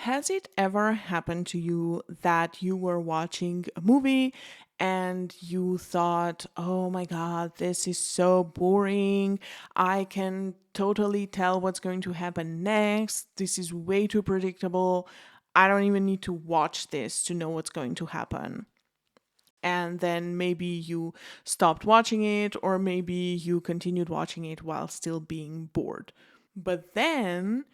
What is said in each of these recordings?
Has it ever happened to you that you were watching a movie and you thought, oh my God, this is so boring. I can totally tell what's going to happen next. This is way too predictable. I don't even need to watch this to know what's going to happen. And then maybe you stopped watching it, or maybe you continued watching it while still being bored. But then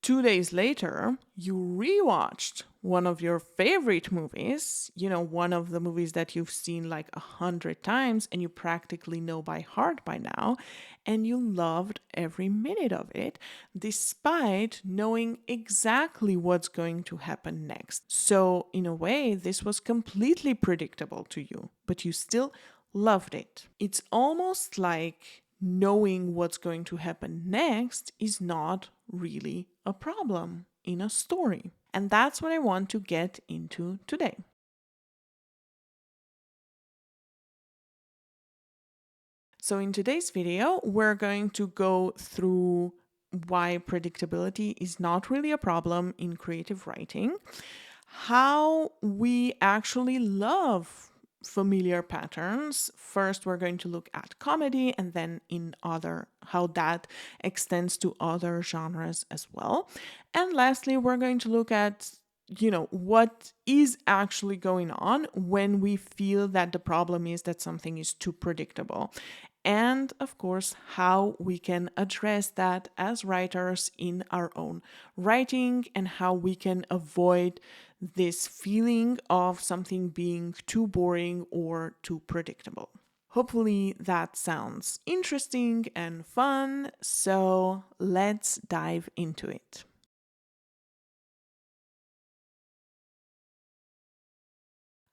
2 days later, you rewatched one of your favorite movies, one of the movies that you've seen like 100 times and you practically know by heart by now, and you loved every minute of it, despite knowing exactly what's going to happen next. So, in a way, this was completely predictable to you, but you still loved it. It's almost like knowing what's going to happen next is not really a problem in a story. And that's what I want to get into today. So, in today's video, we're going to go through why predictability is not really a problem in creative writing, how we actually love familiar patterns. First, we're going to look at comedy, and then in other how that extends to other genres as well. And lastly, we're going to look at what is actually going on when we feel that the problem is that something is too predictable. And of course, how we can address that as writers in our own writing, and how we can avoid this feeling of something being too boring or too predictable. Hopefully, that sounds interesting and fun, so let's dive into it.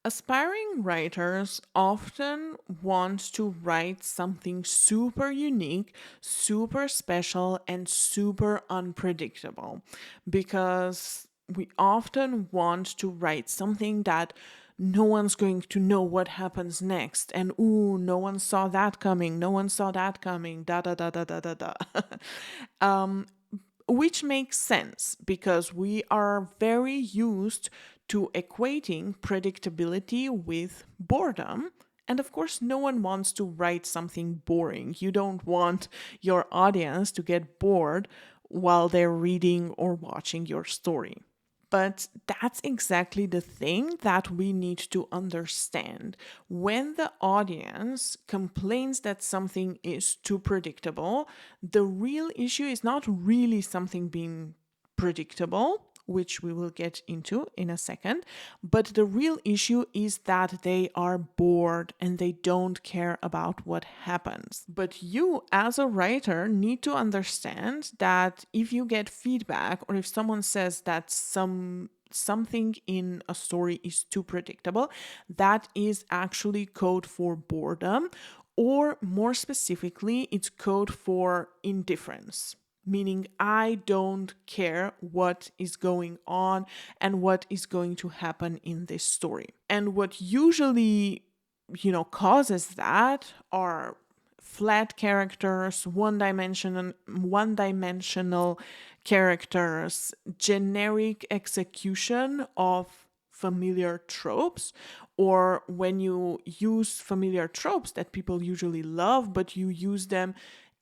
Aspiring writers often want to write something super unique, super special, and super unpredictable because we often want to write something that no one's going to know what happens next. And ooh, no one saw that coming, no one saw that coming, da da da da da da da. Which makes sense because we are very used to equating predictability with boredom. And of course, no one wants to write something boring. You don't want your audience to get bored while they're reading or watching your story. But that's exactly the thing that we need to understand. When the audience complains that something is too predictable, the real issue is not really something being predictable, which we will get into in a second, but the real issue is that they are bored and they don't care about what happens. But you, as a writer, need to understand that if you get feedback or if someone says that something in a story is too predictable, that is actually code for boredom, or more specifically, it's code for indifference, meaning I don't care what is going on and what is going to happen in this story. And what usually, causes that are flat characters, one-dimensional characters, generic execution of familiar tropes, or when you use familiar tropes that people usually love, but you use them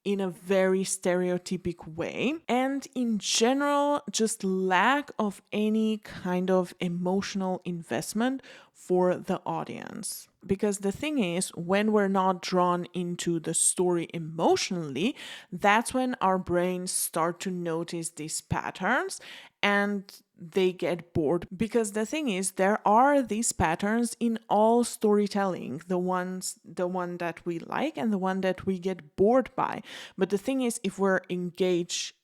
in a very stereotypic way, and in general, just lack of any kind of emotional investment for the audience. Because the thing is, when we're not drawn into the story emotionally, that's when our brains start to notice these patterns and they get bored. Because the thing is, there are these patterns in all storytelling, the one that we like and the one that we get bored by. But the thing is, if we're engaged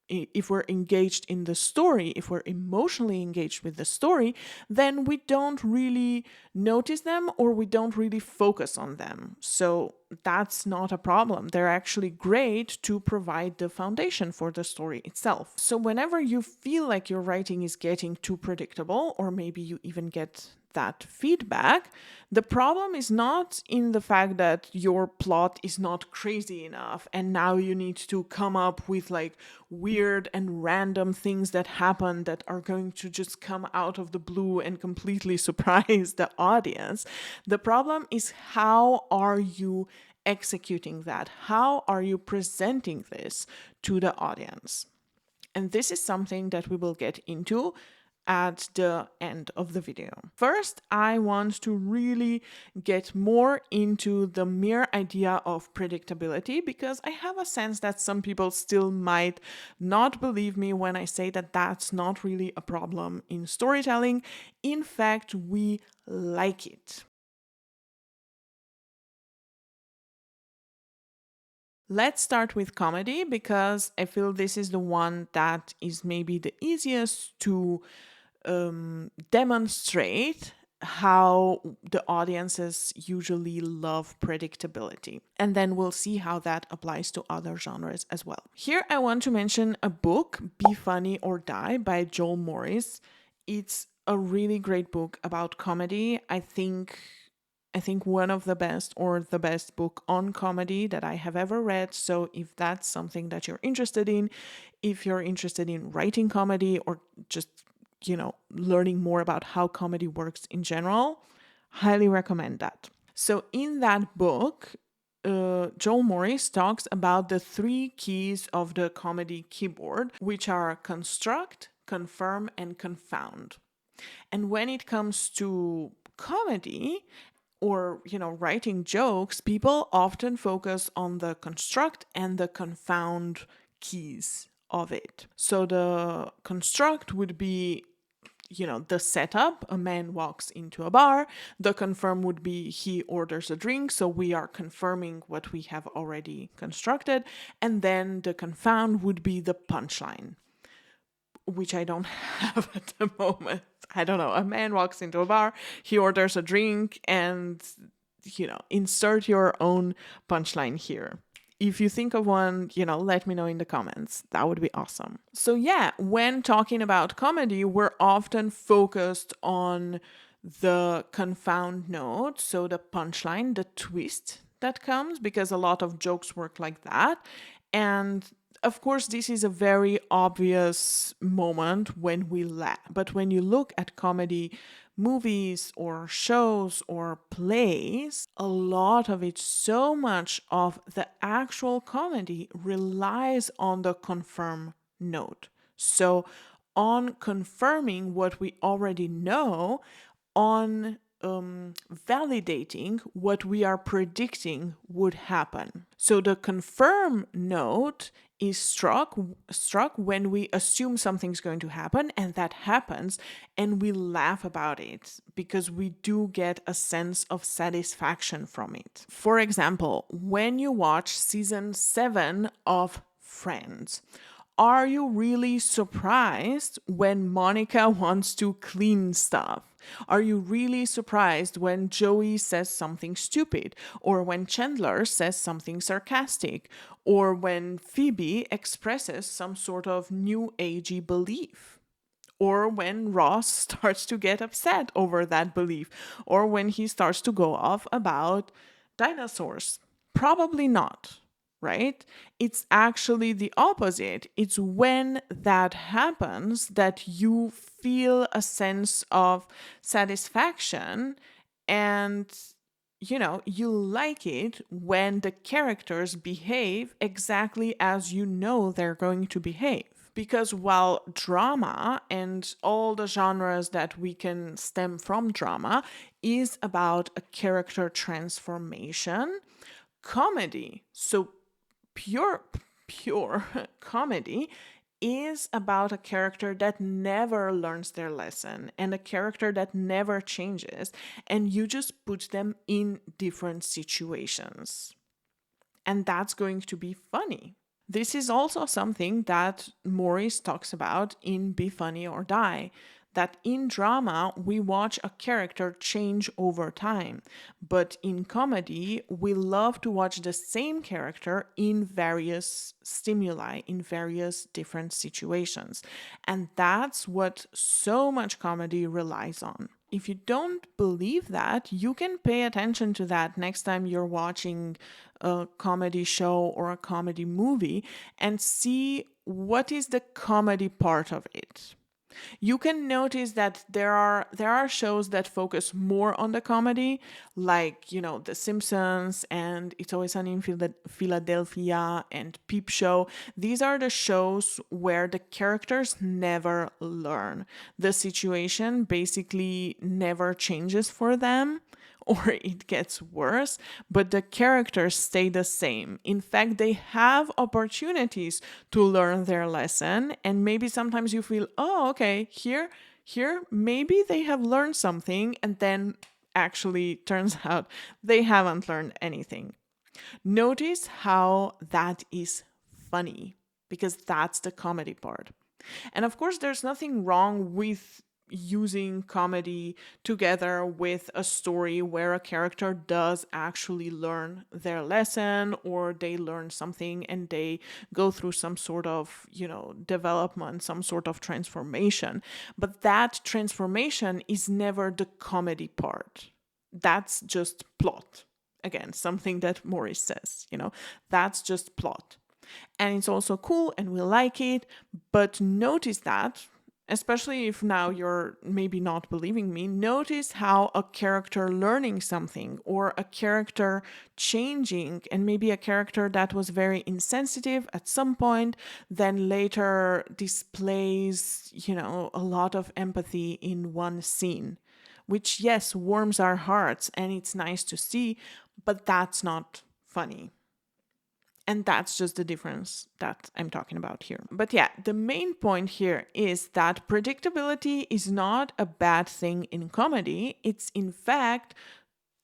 in the story, if we're emotionally engaged with the story, then we don't really notice them or we don't really focus on them. So that's not a problem. They're actually great to provide the foundation for the story itself. So whenever you feel like your writing is getting too predictable, or maybe you even get that feedback, the problem is not in the fact that your plot is not crazy enough and now you need to come up with like weird and random things that happen that are going to just come out of the blue and completely surprise the audience. The problem is, how are you executing that? How are you presenting this to the audience? And this is something that we will get into at the end of the video. First, I want to really get more into the mere idea of predictability, because I have a sense that some people still might not believe me when I say that that's not really a problem in storytelling. In fact, we like it. Let's start with comedy, because I feel this is the one that is maybe the easiest to demonstrate how the audiences usually love predictability. And then we'll see how that applies to other genres as well. Here I want to mention a book, Be Funny or Die by Joel Morris. It's a really great book about comedy. I think one of the best, or the best book on comedy that I have ever read. So if that's something that you're interested in, if you're interested in writing comedy or just, learning more about how comedy works in general, highly recommend that. So in that book, Joel Morris talks about the 3 keys of the comedy keyboard, which are construct, confirm, and confound. And when it comes to comedy, or writing jokes, people often focus on the construct and the confound keys of it. So the construct would be the setup: a man walks into a bar. The confirm would be he orders a drink, so we are confirming what we have already constructed. And then the confound would be the punchline, which I don't have at the moment. I don't know. A man walks into a bar, he orders a drink, and, insert your own punchline here. If you think of one, let me know in the comments. That would be awesome. So yeah, when talking about comedy, we're often focused on the confound note, so the punchline, the twist that comes, because a lot of jokes work like that. And of course, this is a very obvious moment when we laugh. But when you look at comedy movies or shows or plays, a lot of it, so much of the actual comedy relies on the confirm note. So on confirming what we already know, on validating what we are predicting would happen. So the confirm note is struck when we assume something's going to happen, and that happens, and we laugh about it because we do get a sense of satisfaction from it. For example, when you watch season 7 of Friends, are you really surprised when Monica wants to clean stuff? Are you really surprised when Joey says something stupid, or when Chandler says something sarcastic, or when Phoebe expresses some sort of new agey belief? Or when Ross starts to get upset over that belief, or when he starts to go off about dinosaurs? Probably not, right? It's actually the opposite. It's when that happens that you feel a sense of satisfaction, and you like it when the characters behave exactly as you know they're going to behave. Because while drama and all the genres that we can stem from drama is about a character transformation, comedy, so pure comedy, is about a character that never learns their lesson and a character that never changes, and you just put them in different situations. And that's going to be funny. This is also something that Morris talks about in Be Funny or Die, that in drama we watch a character change over time, but in comedy we love to watch the same character in various stimuli, in various different situations. And that's what so much comedy relies on. If you don't believe that, you can pay attention to that next time you're watching a comedy show or a comedy movie and see what is the comedy part of it. You can notice that there are shows that focus more on the comedy, like The Simpsons and It's Always Sunny in Philadelphia and Peep Show. These are the shows where the characters never learn. The situation basically never changes for them, or it gets worse, but the characters stay the same. In fact, they have opportunities to learn their lesson, and maybe sometimes you feel, oh, okay, here, maybe they have learned something, and then actually turns out they haven't learned anything. Notice how that is funny, because that's the comedy part. And of course, there's nothing wrong with using comedy together with a story where a character does actually learn their lesson, or they learn something and they go through some sort of, development, some sort of transformation. But that transformation is never the comedy part. That's just plot. Again, something that Morris says, that's just plot. And it's also cool and we like it, but notice that, especially if now you're maybe not believing me, notice how a character learning something or a character changing, and maybe a character that was very insensitive at some point, then later displays, a lot of empathy in one scene, which, yes, warms our hearts and it's nice to see, but that's not funny. And that's just the difference that I'm talking about here. But yeah, the main point here is that predictability is not a bad thing in comedy. It's in fact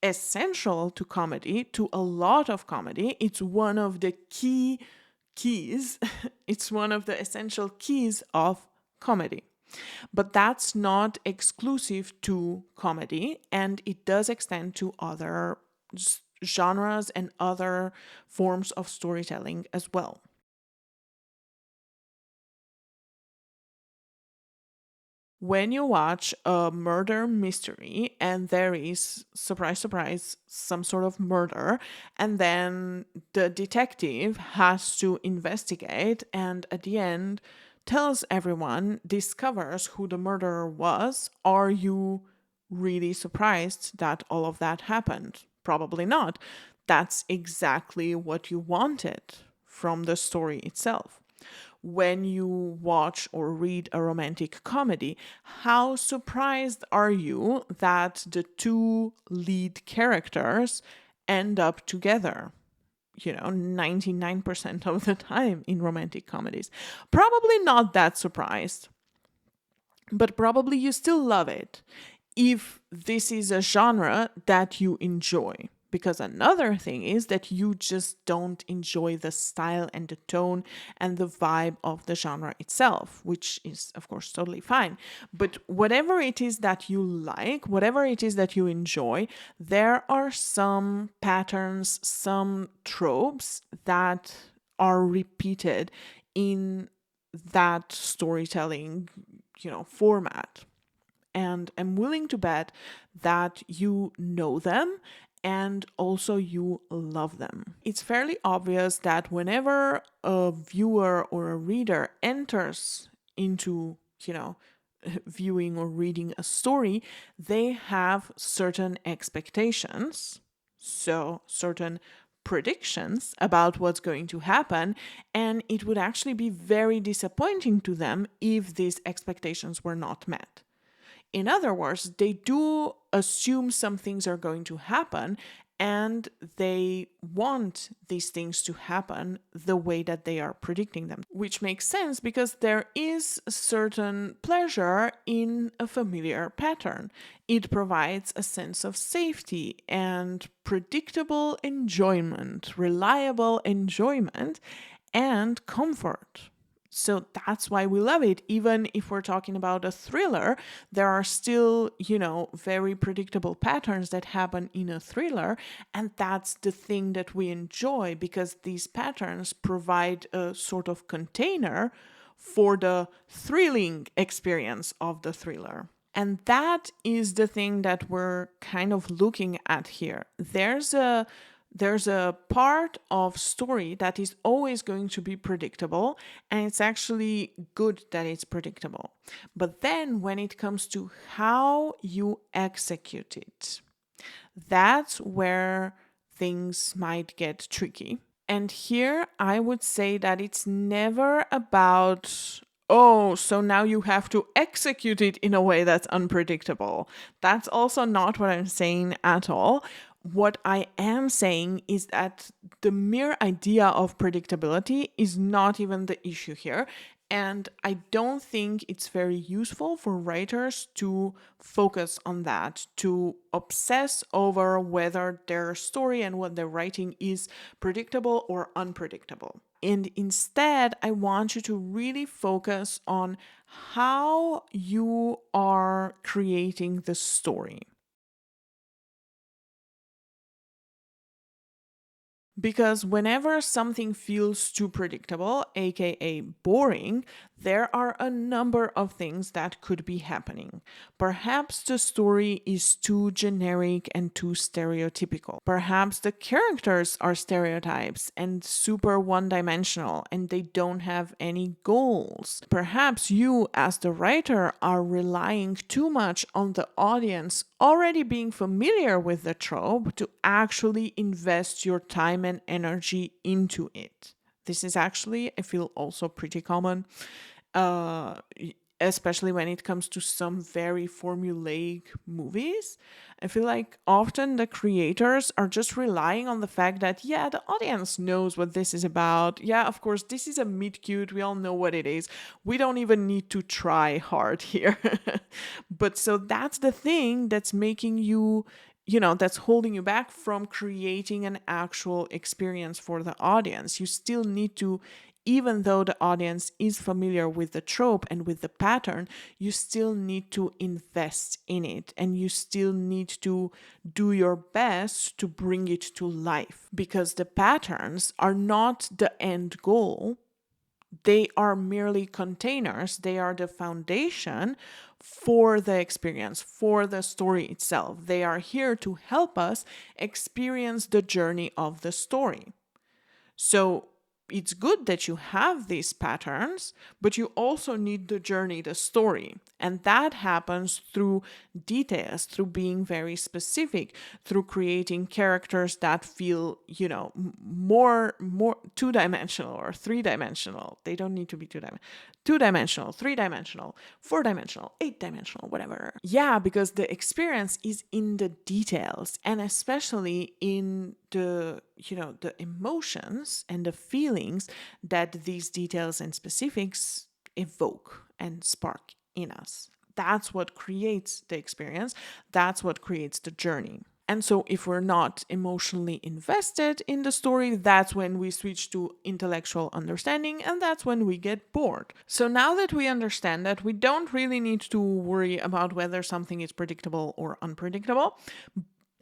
essential to comedy, to a lot of comedy. It's one of the keys, it's one of the essential keys of comedy. But that's not exclusive to comedy, and it does extend to other genres and other forms of storytelling as well. When you watch a murder mystery and there is, surprise, surprise, some sort of murder, and then the detective has to investigate and at the end tells everyone, discovers who the murderer was, are you really surprised that all of that happened? Probably not. That's exactly what you wanted from the story itself. When you watch or read a romantic comedy, how surprised are you that the two lead characters end up together? 99% of the time in romantic comedies. Probably not that surprised, but probably you still love it if this is a genre that you enjoy. Because another thing is that you just don't enjoy the style and the tone and the vibe of the genre itself, which is, of course, totally fine. But whatever it is that you like, whatever it is that you enjoy, there are some patterns, some tropes that are repeated in that storytelling, format. And I'm willing to bet that you know them and also you love them. It's fairly obvious that whenever a viewer or a reader enters into, viewing or reading a story, they have certain expectations, so certain predictions about what's going to happen, and it would actually be very disappointing to them if these expectations were not met. In other words, they do assume some things are going to happen and they want these things to happen the way that they are predicting them, which makes sense because there is a certain pleasure in a familiar pattern. It provides a sense of safety and predictable enjoyment, reliable enjoyment, and comfort. So that's why we love it. Even if we're talking about a thriller, there are still, very predictable patterns that happen in a thriller. And that's the thing that we enjoy because these patterns provide a sort of container for the thrilling experience of the thriller. And that is the thing that we're kind of looking at here. There's a part of story that is always going to be predictable, and it's actually good that it's predictable. But then when it comes to how you execute it, that's where things might get tricky. And here I would say that it's never about, oh, so now you have to execute it in a way that's unpredictable. That's also not what I'm saying at all. What I am saying is that the mere idea of predictability is not even the issue here. And I don't think it's very useful for writers to focus on that, to obsess over whether their story and what they're writing is predictable or unpredictable. And instead, I want you to really focus on how you are creating the story. Because whenever something feels too predictable, aka boring, there are a number of things that could be happening. Perhaps the story is too generic and too stereotypical. Perhaps the characters are stereotypes and super one dimensional and they don't have any goals. Perhaps you, as the writer, are relying too much on the audience already being familiar with the trope to actually invest your time and energy into it. This is actually, I feel, also pretty common, uh, especially when it comes to some very formulaic movies. I feel like often the creators are just relying on the fact that, yeah, the audience knows what this is about. Yeah, of course, this is a meet cute. We all know what it is. We don't even need to try hard here. But so that's the thing that's making you, that's holding you back from creating an actual experience for the audience. You still need to, even though the audience is familiar with the trope and with the pattern, you still need to invest in it and you still need to do your best to bring it to life, because the patterns are not the end goal. They are merely containers. They are the foundation for the experience, for the story itself. They are here to help us experience the journey of the story. So it's good that you have these patterns, but you also need the journey, the story. And that happens through details, through being very specific, through creating characters that feel, more two-dimensional or three-dimensional. They don't need to be two-dimensional, three-dimensional, four-dimensional, eight-dimensional, whatever. Yeah, because the experience is in the details, and especially in the emotions and the feelings that these details and specifics evoke and spark in us. That's what creates the experience. That's what creates the journey. And so, if we're not emotionally invested in the story, that's when we switch to intellectual understanding, and that's when we get bored. So, now that we understand that we don't really need to worry about whether something is predictable or unpredictable,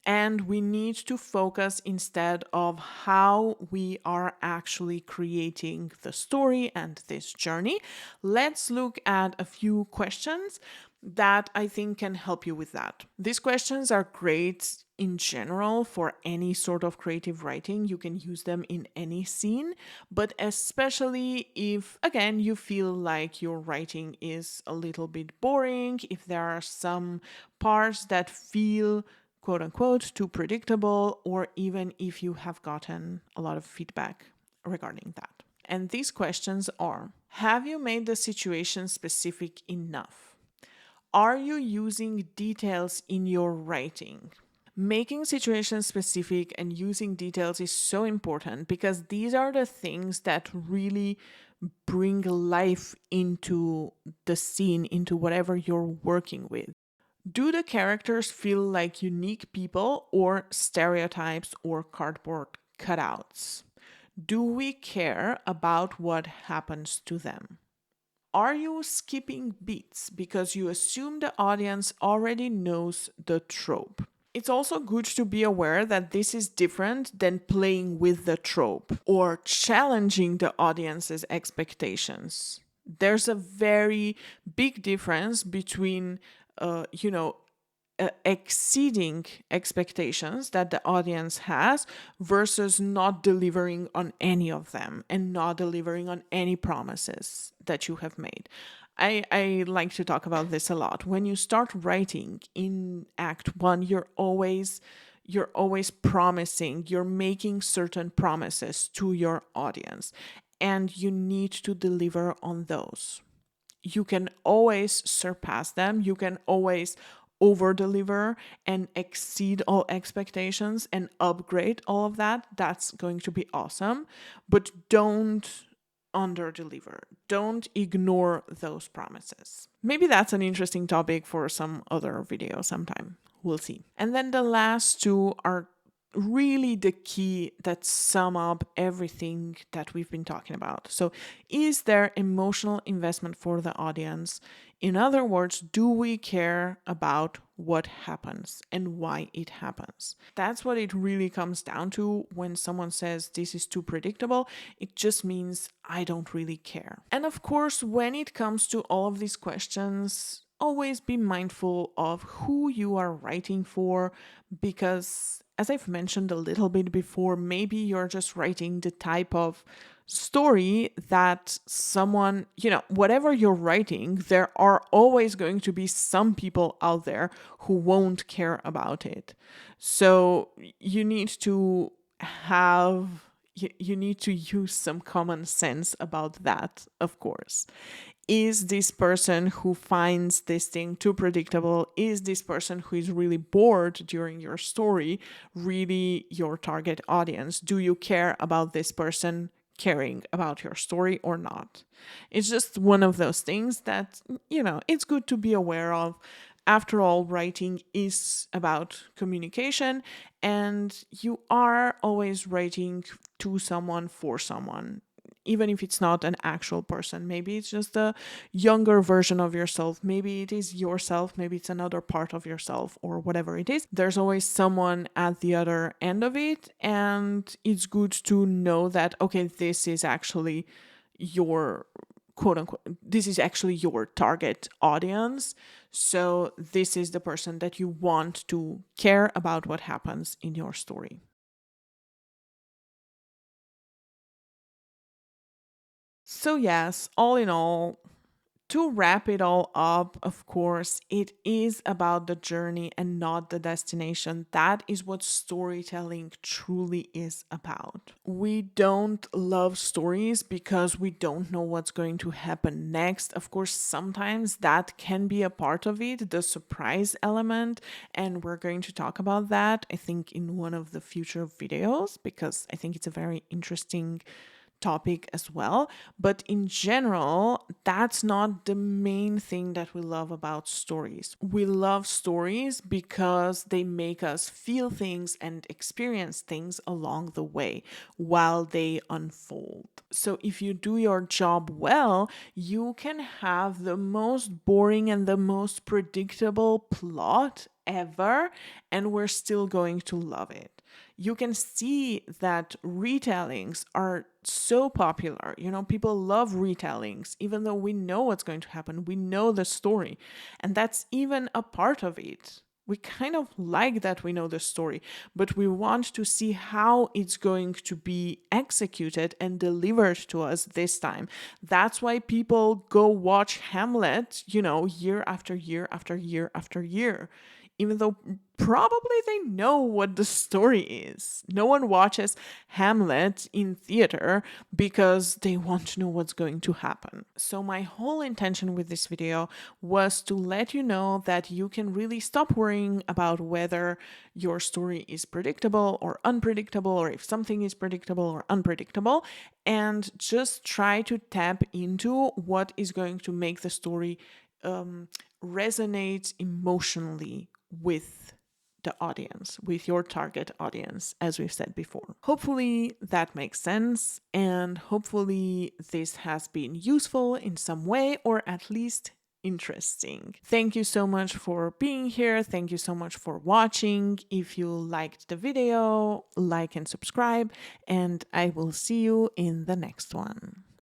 and we need to focus instead of how we are actually creating the story and this journey, let's look at a few questions that I think can help you with that. These questions are great in general for any sort of creative writing. You can use them in any scene, but especially if, again, you feel like your writing is a little bit boring, if there are some parts that feel quote unquote too predictable, or even if you have gotten a lot of feedback regarding that. And these questions are: have you made the situation specific enough? Are you using details in your writing? Making situations specific and using details is so important because these are the things that really bring life into the scene, into whatever you're working with. Do the characters feel like unique people or stereotypes or cardboard cutouts? Do we care about what happens to them? Are you skipping beats because you assume the audience already knows the trope? It's also good to be aware that this is different than playing with the trope or challenging the audience's expectations. There's a very big difference between you know, exceeding expectations that the audience has versus not delivering on any of them and not delivering on any promises that you have made. I like to talk about this a lot. When you start writing in Act 1, you're always promising, you're making certain promises to your audience, and you need to deliver on those. You can always surpass them. You can always over deliver and exceed all expectations and upgrade all of that. That's going to be awesome. But don't under deliver. Don't ignore those promises. Maybe that's an interesting topic for some other video sometime. We'll see. And then the last two are really the key that sum up everything that we've been talking about. So, is there emotional investment for the audience? In other words, do we care about what happens and why it happens? That's what it really comes down to when someone says this is too predictable. It just means I don't really care. And of course, when it comes to all of these questions, always be mindful of who you are writing for, because as I've mentioned a little bit before, maybe you're just writing the type of story that someone, whatever you're writing, there are always going to be some people out there who won't care about it. So you need to have you need to use some common sense about that, of course. Is this person who finds this thing too predictable, is this person who is really bored during your story really your target audience? Do you care about this person caring about your story or not? It's just one of those things that, it's good to be aware of. After all, writing is about communication, and you are always writing to someone for someone, even if it's not an actual person. Maybe it's just a younger version of yourself. Maybe it is yourself. Maybe it's another part of yourself, or whatever it is. There's always someone at the other end of it. And it's good to know that, okay, this is actually your quote unquote, this is actually your target audience. So this is the person that you want to care about what happens in your story. So, yes, all in all, to wrap it all up, of course, it is about the journey and not the destination. That is what storytelling truly is about. We don't love stories because we don't know what's going to happen next. Of course, sometimes that can be a part of it, the surprise element, and we're going to talk about that, I think, in one of the future videos, because I think it's a very interesting topic as well. But in general, that's not the main thing that we love about stories. We love stories because they make us feel things and experience things along the way while they unfold. So if you do your job well, you can have the most boring and the most predictable plot ever, and we're still going to love it. You can see that retellings are so popular. People love retellings, even though we know what's going to happen. We know the story. And that's even a part of it. We kind of like that we know the story, but we want to see how it's going to be executed and delivered to us this time. That's why people go watch Hamlet, year after year after year after year, even though probably they know what the story is. No one watches Hamlet in theater because they want to know what's going to happen. So my whole intention with this video was to let you know that you can really stop worrying about whether your story is predictable or unpredictable, or if something is predictable or unpredictable, and just try to tap into what is going to make the story resonate emotionally with the audience, with your target audience, as we've said before. Hopefully that makes sense, and hopefully this has been useful in some way, or at least interesting. Thank you so much for being here. Thank you so much for watching. If you liked the video, like and subscribe, and I will see you in the next one.